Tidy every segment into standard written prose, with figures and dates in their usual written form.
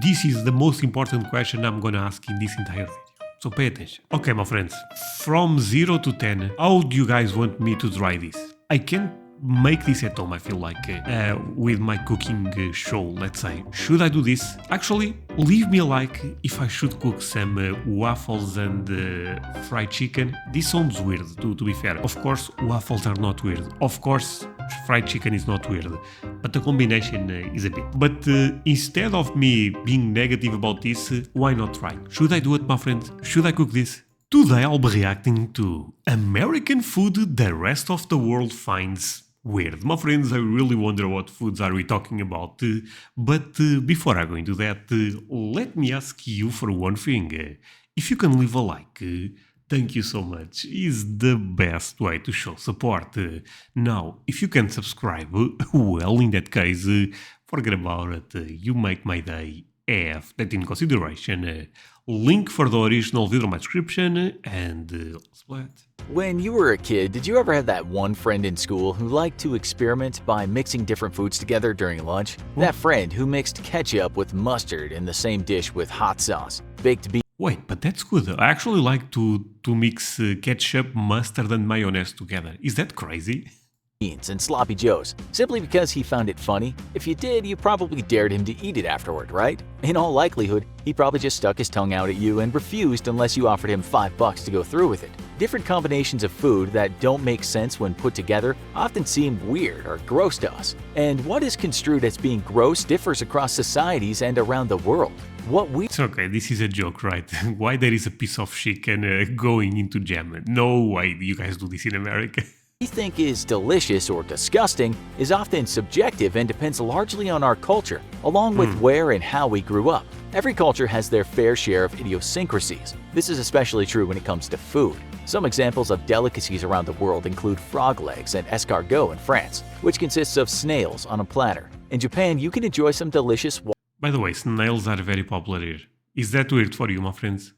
This is the most important question I'm gonna ask in this entire video. So pay attention. Okay, my friends, from 0 to 10, how do you guys want me to try this? I can't make this at home, I feel like, with my cooking show, let's say. Should I do this? Actually, leave me a like if I should cook some waffles and fried chicken. This sounds weird, to be fair. Of course, waffles are not weird. Of course, fried chicken is not weird. But the combination is a bit. But instead of me being negative about this, why not try? Should I do it, my friends? Should I cook this? Today I'll be reacting to American food the rest of the world finds weird. My friends, I really wonder what foods are we talking about. But before I go into that, let me ask you for one thing. If you can leave a like, thank you so much. It's the best way to show support. Now, if you can subscribe, well, in that case, forget about it. You make my day. Have that in consideration. Link for the original video in my description, and let's play it. When you were a kid, did you ever have that one friend in school who liked to experiment by mixing different foods together during lunch? That friend who mixed ketchup with mustard in the same dish with hot sauce, baked beans. Wait, but that's good. I actually like to mix ketchup, mustard, and mayonnaise together. Is that crazy? And sloppy joes, simply because he found it funny. If you did, you probably dared him to eat it afterward, right? In all likelihood, he probably just stuck his tongue out at you and refused unless you offered him $5 to go through with it. Different combinations of food that don't make sense when put together often seem weird or gross to us. And what is construed as being gross differs across societies and around the world. It's okay, this is a joke, right? Why there is a piece of chicken going into jam? No way you guys do this in America. We think is delicious or disgusting is often subjective and depends largely on our culture, along with where and how we grew up. Every culture has their fair share of idiosyncrasies. This is especially true when it comes to food. Some examples of delicacies around the world include frog legs and escargot in France, which consists of snails on a platter. In Japan, you can enjoy some delicious By the way, snails are very popular here. Is that weird for you, my friends?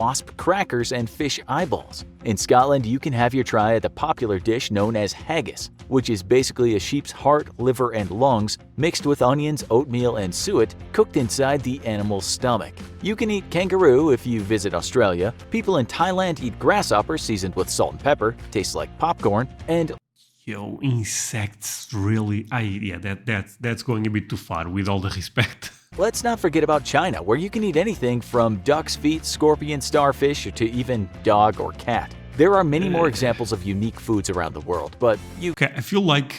wasp crackers and fish eyeballs. In Scotland, you can have your try at the popular dish known as haggis, which is basically a sheep's heart, liver, and lungs mixed with onions, oatmeal, and suet cooked inside the animal's stomach. You can eat kangaroo if you visit Australia. People in Thailand eat grasshopper seasoned with salt and pepper, tastes like popcorn, and Yo, insects, really? That's going a bit too far, with all the respect. let's not forget about China, where you can eat anything from duck's feet, scorpion, starfish, to even dog or cat. There are many more examples of unique foods around the world, but you Okay, I feel like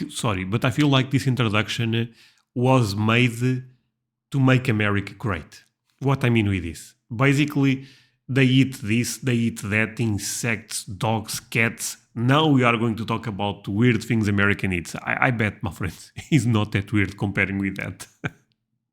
this introduction was made to make America great. What I mean with this? Basically, they eat this, they eat that, insects, dogs, cats. Now we are going to talk about weird things America eats. I bet, my friends, it's not that weird comparing with that.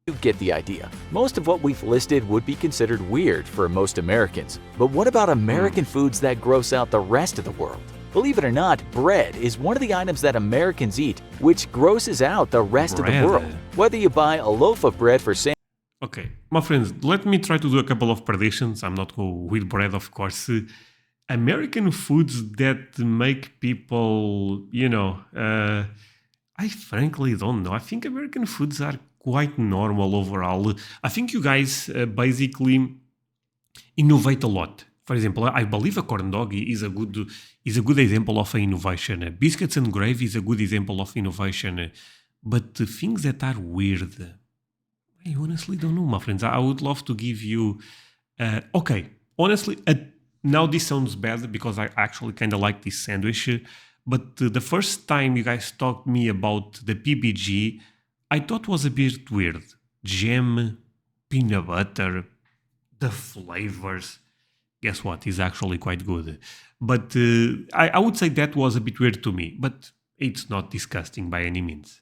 You get the idea. Most of what we've listed would be considered weird for most Americans. But what about American foods that gross out the rest of the world? Believe it or not, bread is one of the items that Americans eat, which grosses out the rest of the world. Whether you buy a loaf of bread for sandwich. Okay, my friends, let me try to do a couple of predictions. I'm not going with bread, of course. American foods that make people, I frankly don't know. I think American foods are quite normal overall. I think you guys basically innovate a lot. For example, I believe a corn dog is a good example of an innovation. Biscuits and gravy is a good example of innovation. But the things that are weird, I honestly don't know, my friends. I would love to give you... okay, honestly, now this sounds bad because I actually kind of like this sandwich. But the first time you guys talked to me about the PBG, I thought was a bit weird. Jam, peanut butter, the flavors. Guess what? It's actually quite good. But I would say that was a bit weird to me. But it's not disgusting by any means.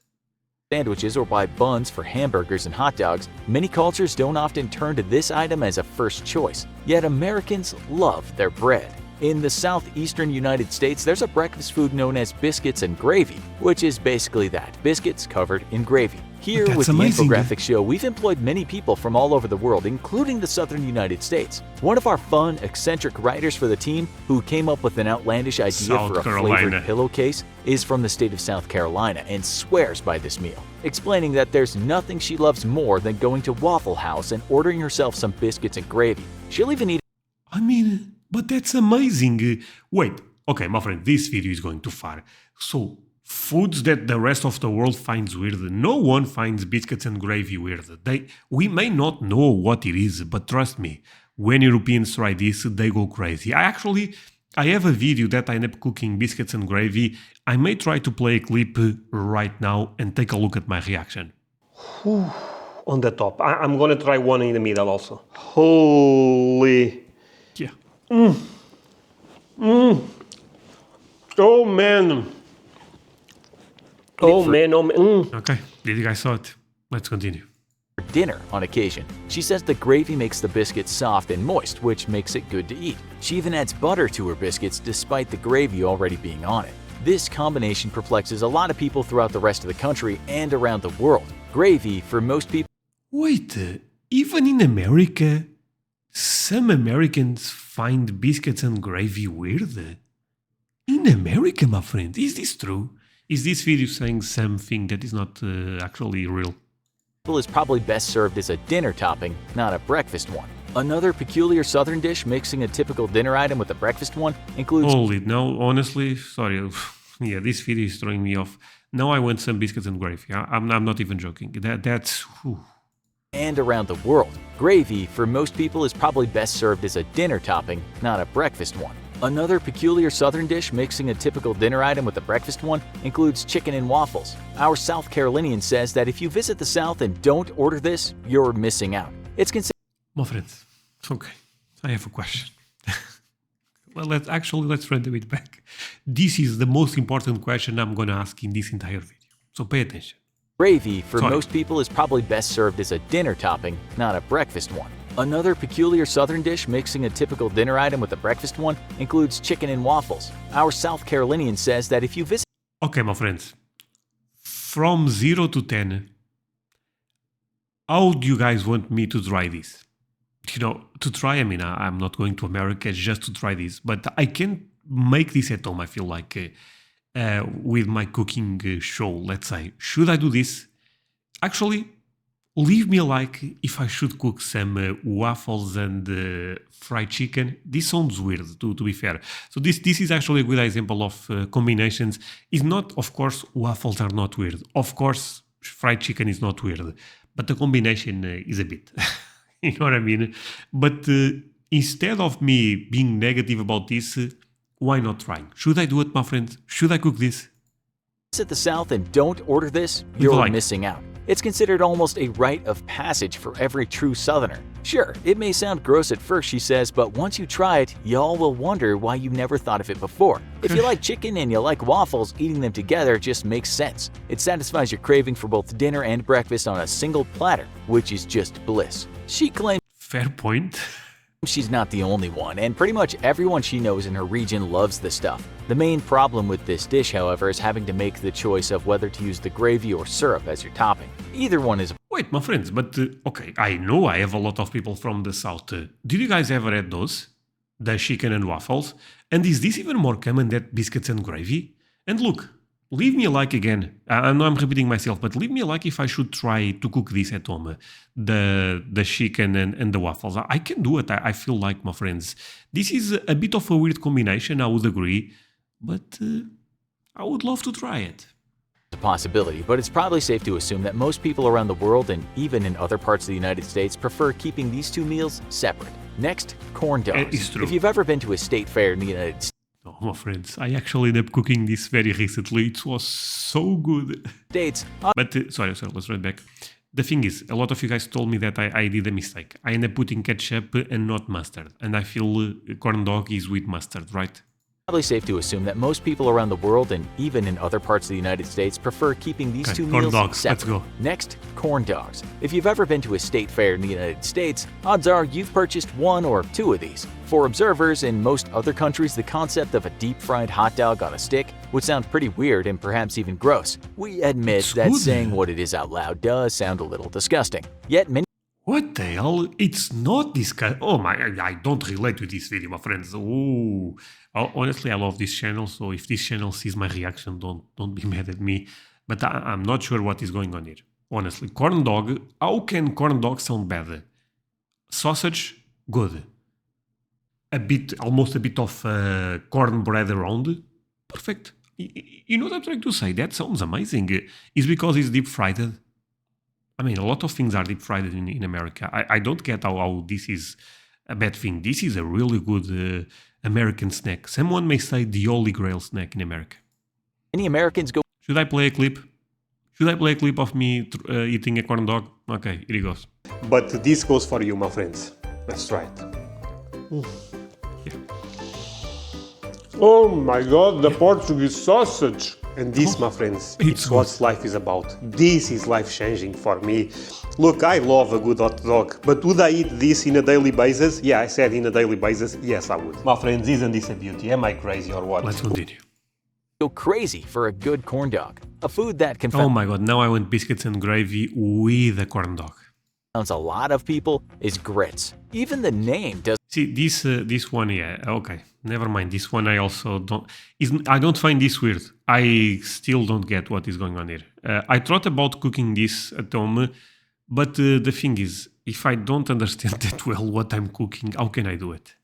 Sandwiches or buy buns for hamburgers and hot dogs, many cultures don't often turn to this item as a first choice, yet Americans love their bread. In the southeastern United States, there's a breakfast food known as biscuits and gravy, which is basically that, biscuits covered in gravy. Here with the infographic show, we've employed many people from all over the world, including the southern United States. One of our fun, eccentric writers for the team, who came up with an outlandish idea for a flavored pillowcase, is from the state of South Carolina and swears by this meal, explaining that there's nothing she loves more than going to Waffle House and ordering herself some biscuits and gravy. She'll even eat. I mean, but that's amazing. Wait, okay, my friend, this video is going too far. So, foods that the rest of the world finds weird. No one finds biscuits and gravy weird. We may not know what it is, but trust me, when Europeans try this, they go crazy. I have a video that I end up cooking biscuits and gravy. I may try to play a clip right now and take a look at my reaction. On the top. I'm gonna try one in the middle also. Holy. Yeah. Oh man. Oh man. Okay, did you guys saw it? Let's continue. Dinner on occasion. She says the gravy makes the biscuits soft and moist, which makes it good to eat. She even adds butter to her biscuits despite the gravy already being on it. This combination perplexes a lot of people throughout the rest of the country and around the world. Gravy, for most people. Wait, even in America, some Americans find biscuits and gravy weird? In America, my friend, is this true? Is this video saying something that is not actually real? Is probably best served as a dinner topping, not a breakfast one. Another peculiar southern dish mixing a typical dinner item with a breakfast one includes. Holy, no, honestly, sorry. Yeah, this video is throwing me off. Now I want some biscuits and gravy. I'm not even joking. That's. Whew. And around the world. Gravy, for most people, is probably best served as a dinner topping, not a breakfast one. Another peculiar southern dish mixing a typical dinner item with a breakfast one includes chicken and waffles. Our South Carolinian says that if you visit the South and don't order this, you're missing out. It's considered. My friends, okay, I have a question. Well, let's run a bit back. This is the most important question I'm gonna ask in this entire video, so pay attention. Gravy, for most people, is probably best served as a dinner topping, not a breakfast one. Another peculiar southern dish mixing a typical dinner item with a breakfast one includes chicken and waffles. Our South Carolinian says that if you visit. Okay, my friends, from 0 to 10, how do you guys want me to try this? You know, to try, I mean, I'm not going to America just to try this, but I can make this at home, I feel like, with my cooking show, let's say. Should I do this? Actually, leave me a like if I should cook some waffles and fried chicken. This sounds weird, to be fair. So this is actually a good example of combinations. It's not, of course, waffles are not weird. Of course, fried chicken is not weird. But the combination is a bit. You know what I mean? But instead of me being negative about this, why not try? Should I do it, my friends? Should I cook this? Visit the South and don't order this, you're missing out. It's considered almost a rite of passage for every true Southerner. Sure, it may sound gross at first, she says, but once you try it, y'all will wonder why you never thought of it before. If you like chicken and you like waffles, eating them together just makes sense. It satisfies your craving for both dinner and breakfast on a single platter, which is just bliss. She claims. Fair point. She's not the only one, and pretty much everyone she knows in her region loves the stuff. The main problem with this dish, however, is having to make the choice of whether to use the gravy or syrup as your topping. Either one is. Wait, my friends, but okay, I know I have a lot of people from the South. Did you guys ever had those? The chicken and waffles? And is this even more common than biscuits and gravy? And look, leave me a like again. I know I'm repeating myself, but leave me a like if I should try to cook this at home. The chicken and the waffles. I can do it, I feel like, my friends. This is a bit of a weird combination, I would agree. But I would love to try it. A possibility, but it's probably safe to assume that most people around the world and even in other parts of the United States prefer keeping these two meals separate. Next, corn dogs. If you've ever been to a state fair in the United States. Oh, my friends, I actually ended up cooking this very recently. It was so good. But, sorry, let's run back. The thing is, a lot of you guys told me that I did a mistake. I ended up putting ketchup and not mustard. And I feel corn dog is with mustard, right? Probably safe to assume that most people around the world and even in other parts of the United States prefer keeping these two meals separate. Let's go. Next, corn dogs. If you've ever been to a state fair in the United States, odds are you've purchased one or two of these. For observers in most other countries, the concept of a deep-fried hot dog on a stick would sound pretty weird and perhaps even gross. We admit that saying what it is out loud does sound a little disgusting. Yet many. What the hell? It's not this guy. Oh my, I don't relate to this video, my friends. Oh, honestly, I love this channel. So if this channel sees my reaction, don't be mad at me. But I'm not sure what is going on here. Honestly, corn dog. How can corn dog sound bad? Sausage, good. Almost a bit of cornbread around. Perfect. You know what I'm trying to say? That sounds amazing. It's because it's deep fried. I mean, a lot of things are deep fried in America. I don't get how this is a bad thing. This is a really good American snack. Someone may say the holy grail snack in America. Many Americans go. Should I play a clip? Should I play a clip of me eating a corn dog? Okay, here it goes. But this goes for you, my friends. Let's try it. Yeah. Oh my god, the Portuguese sausage! And this, my friends, It's it's what life is about. This is life-changing for me. Look, I love a good hot dog, but would I eat this in a daily basis? Yeah, I said in a daily basis, yes I would. My friends, isn't this a beauty? Am I crazy or what? Let's continue. Go crazy for a good corn dog, a food that Oh my god, now I want biscuits and gravy with a corn dog. confounds a lot of people is grits. Even the name does. See, this one, yeah, okay. Never mind. This one I also don't... I don't find this weird. I still don't get what is going on here. I thought about cooking this at home, but the thing is, if I don't understand that well what I'm cooking, how can I do it?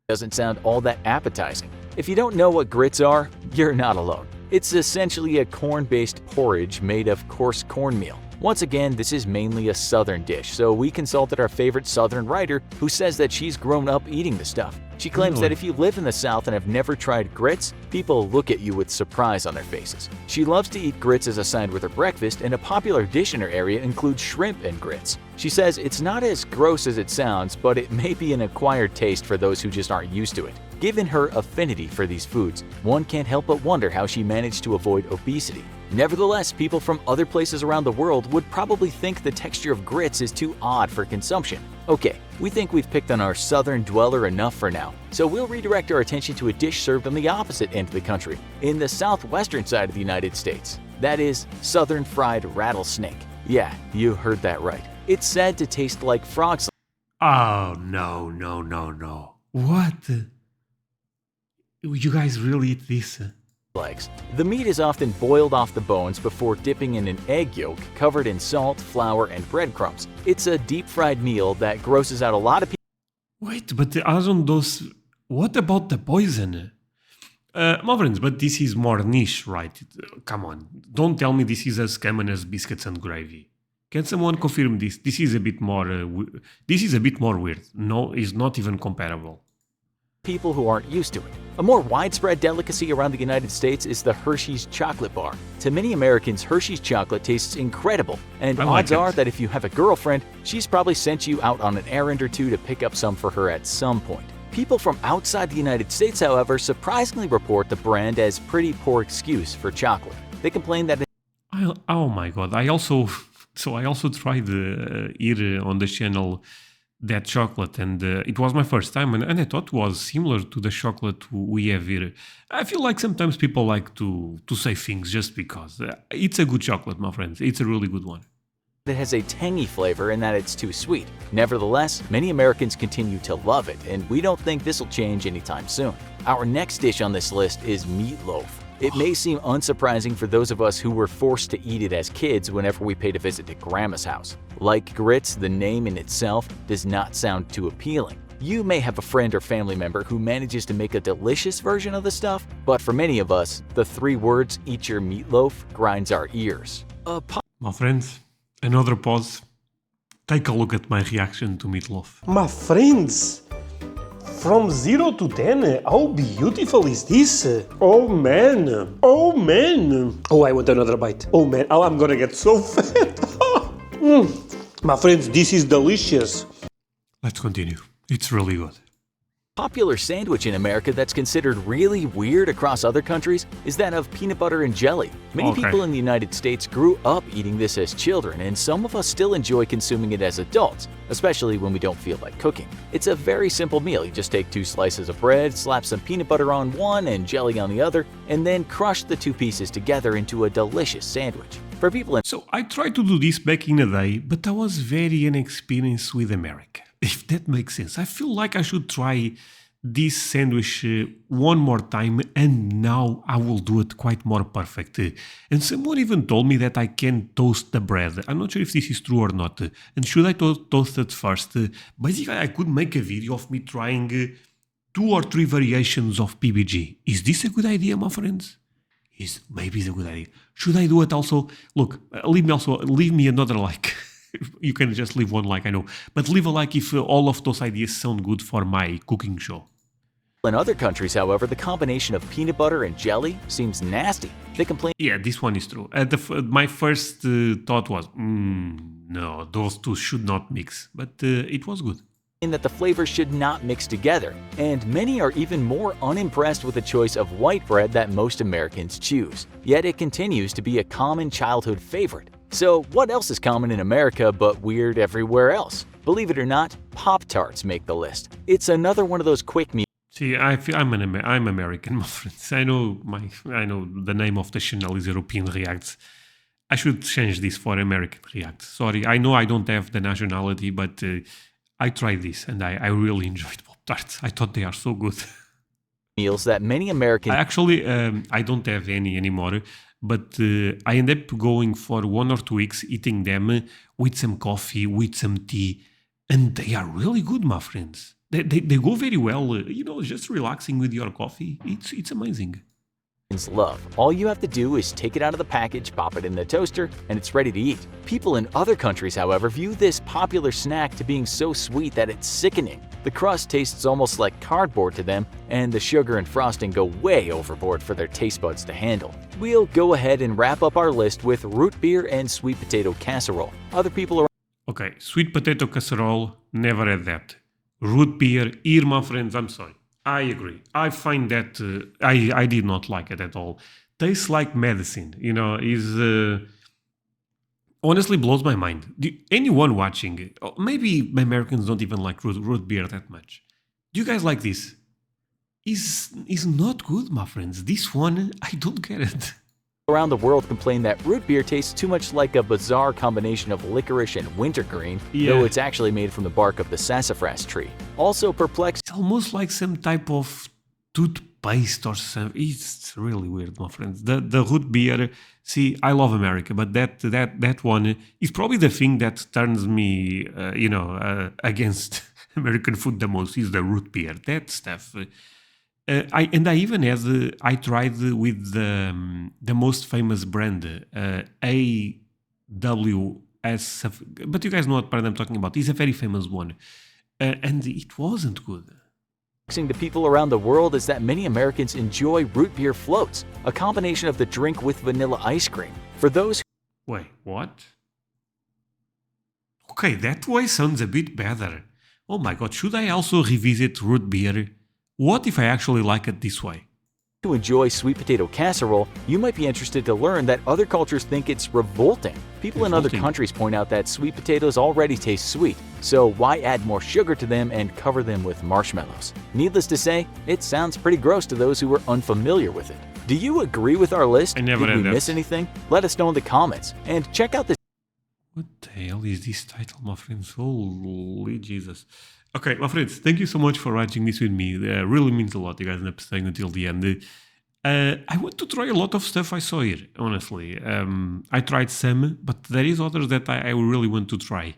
Doesn't sound all that appetizing. If you don't know what grits are, you're not alone. It's essentially a corn-based porridge made of coarse cornmeal. Once again, this is mainly a southern dish, so we consulted our favorite southern writer who says that she's grown up eating the stuff. She claims that if you live in the South and have never tried grits, people look at you with surprise on their faces. She loves to eat grits as a side with her breakfast, and a popular dish in her area includes shrimp and grits. She says it's not as gross as it sounds, but it may be an acquired taste for those who just aren't used to it. Given her affinity for these foods, one can't help but wonder how she managed to avoid obesity. Nevertheless, people from other places around the world would probably think the texture of grits is too odd for consumption. Okay, we think we've picked on our southern dweller enough for now, so we'll redirect our attention to a dish served on the opposite end of the country, in the southwestern side of the United States. That is, southern fried rattlesnake. Yeah, you heard that right. It's said to taste like frog Oh, no. What? You guys really eat this? legs. The meat is often boiled off the bones before dipping in an egg yolk covered in salt, flour, and breadcrumbs. It's a deep-fried meal that grosses out a lot of people. Wait, but aren't those... What about the poison? My friends, but this is more niche, right? Come on, don't tell me this is as common as biscuits and gravy. Can someone confirm this? This is a bit more weird. No, it's not even comparable. People who aren't used to it. A more widespread delicacy around the United States is the Hershey's chocolate bar. To many Americans, Hershey's chocolate tastes incredible, and odds are that if you have a girlfriend, she's probably sent you out on an errand or two to pick up some for her at some point. People from outside the United States, however, surprisingly report the brand as pretty poor excuse for chocolate. They complain that oh my god, I also tried here on the channel that chocolate, and it was my first time, and I thought it was similar to the chocolate we have here. I feel like sometimes people like to say things just because. It's a good chocolate, my friends. It's a really good one. it has a tangy flavor and that it's too sweet. Nevertheless, many Americans continue to love it, and we don't think this will change anytime soon. Our next dish on this list is meatloaf. It may seem unsurprising for those of us who were forced to eat it as kids whenever we paid a visit to Grandma's house. Like grits, the name in itself does not sound too appealing. You may have a friend or family member who manages to make a delicious version of the stuff, but for many of us, the 3 words "eat your meatloaf" grinds our ears. My friends, another pause. Take a look at my reaction to meatloaf. My friends, from 0 to 10, how beautiful is this? Oh man, oh man. Oh, I want another bite. Oh man, oh, I'm gonna get so fat. My friends, this is delicious. Let's continue. It's really good. Popular sandwich in America that's considered really weird across other countries is that of peanut butter and jelly. Many people in the United States grew up eating this as children, and some of us still enjoy consuming it as adults, especially when we don't feel like cooking. It's a very simple meal. You just take 2 slices of bread, slap some peanut butter on one and jelly on the other, and then crush the 2 pieces together into a delicious sandwich. For people in So I tried to do this back in the day, but I was very inexperienced with America. If that makes sense. I feel like I should try this sandwich one more time, and now I will do it quite more perfect. And someone even told me that I can toast the bread. I'm not sure if this is true or not. And should I toast it first? Basically, I could make a video of me trying 2 or 3 variations of PBG. Is this a good idea, my friends? Maybe it's a good idea. Should I do it also? Look, leave me another like. You can just leave one like, I know. But leave a like if all of those ideas sound good for my cooking show. in other countries, however, the combination of peanut butter and jelly seems nasty. They complain Yeah, this one is true. My first thought was, no, those two should not mix. But it was good. that the flavors should not mix together, and many are even more unimpressed with the choice of white bread that most Americans choose. Yet it continues to be a common childhood favorite. So what else is common in America but weird everywhere else? Believe it or not, Pop-Tarts make the list. It's another one of those quick meals. See, I'm American, my friends. I know the name of the channel is European Reacts. I should change this for American Reacts. Sorry, I know I don't have the nationality, but I tried this and I really enjoyed Pop-Tarts. I thought they are so good. Meals that many Americans I don't have any anymore, but I end up going for 1 or 2 weeks eating them with some coffee, with some tea, and they are really good, my friends. They go very well, just relaxing with your coffee. It's amazing. love. All you have to do is take it out of the package, pop it in the toaster, and it's ready to eat. People in other countries, however, view this popular snack to being so sweet that it's sickening. The crust tastes almost like cardboard to them, and the sugar and frosting go way overboard for their taste buds to handle. We'll go ahead and wrap up our list with root beer and sweet potato casserole. Other people are Okay, sweet potato casserole, never had that. Root beer, here, my friends, I'm sorry. I agree. I find that I did not like it at all. Tastes like medicine, honestly blows my mind. Anyone watching, maybe Americans don't even like root beer that much. Do you guys like this? Is not good, my friends. This one, I don't get it. around the world complain that root beer tastes too much like a bizarre combination of licorice and wintergreen, though it's actually made from the bark of the sassafras tree. Also perplexed, It's almost like some type of toothpaste or something. It's really weird, my friends. The root beer. See, I love America, but that one is probably the thing that turns me, against American food the most. Is the root beer. That stuff. I tried with the most famous brand, AWS, but you guys know what brand I'm talking about. It's a very famous one, and it wasn't good. to people around the world is that many Americans enjoy root beer floats, a combination of the drink with vanilla ice cream. For those Wait, what? Okay, that way sounds a bit better. Oh my god, should I also revisit root beer? What if I actually like it this way? who enjoy sweet potato casserole, you might be interested to learn that other cultures think it's revolting. People in other countries point out that sweet potatoes already taste sweet, so why add more sugar to them and cover them with marshmallows? Needless to say, it sounds pretty gross to those who are unfamiliar with it. Do you agree with our list? I never Did we had that. miss anything? Let us know in the comments, and check out this What the hell is this title, my friends? Holy Jesus. Okay, my friends, thank you so much for watching this with me. Really means a lot. You guys end up staying until the end. I want to try a lot of stuff I saw here, honestly. I tried some, but there is others that I really want to try.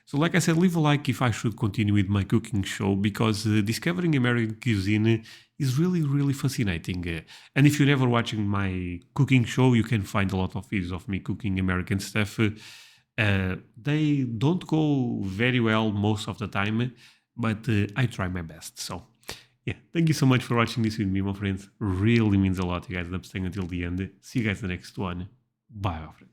So like I said, leave a like if I should continue with my cooking show, because discovering American cuisine is really, really fascinating. And if you're never watching my cooking show, you can find a lot of videos of me cooking American stuff. They don't go very well most of the time, but I try my best. So yeah, thank you so much for watching this with me, my friends. Really means a lot. You guys end up staying until the end. See you guys in the next one. Bye, my friends.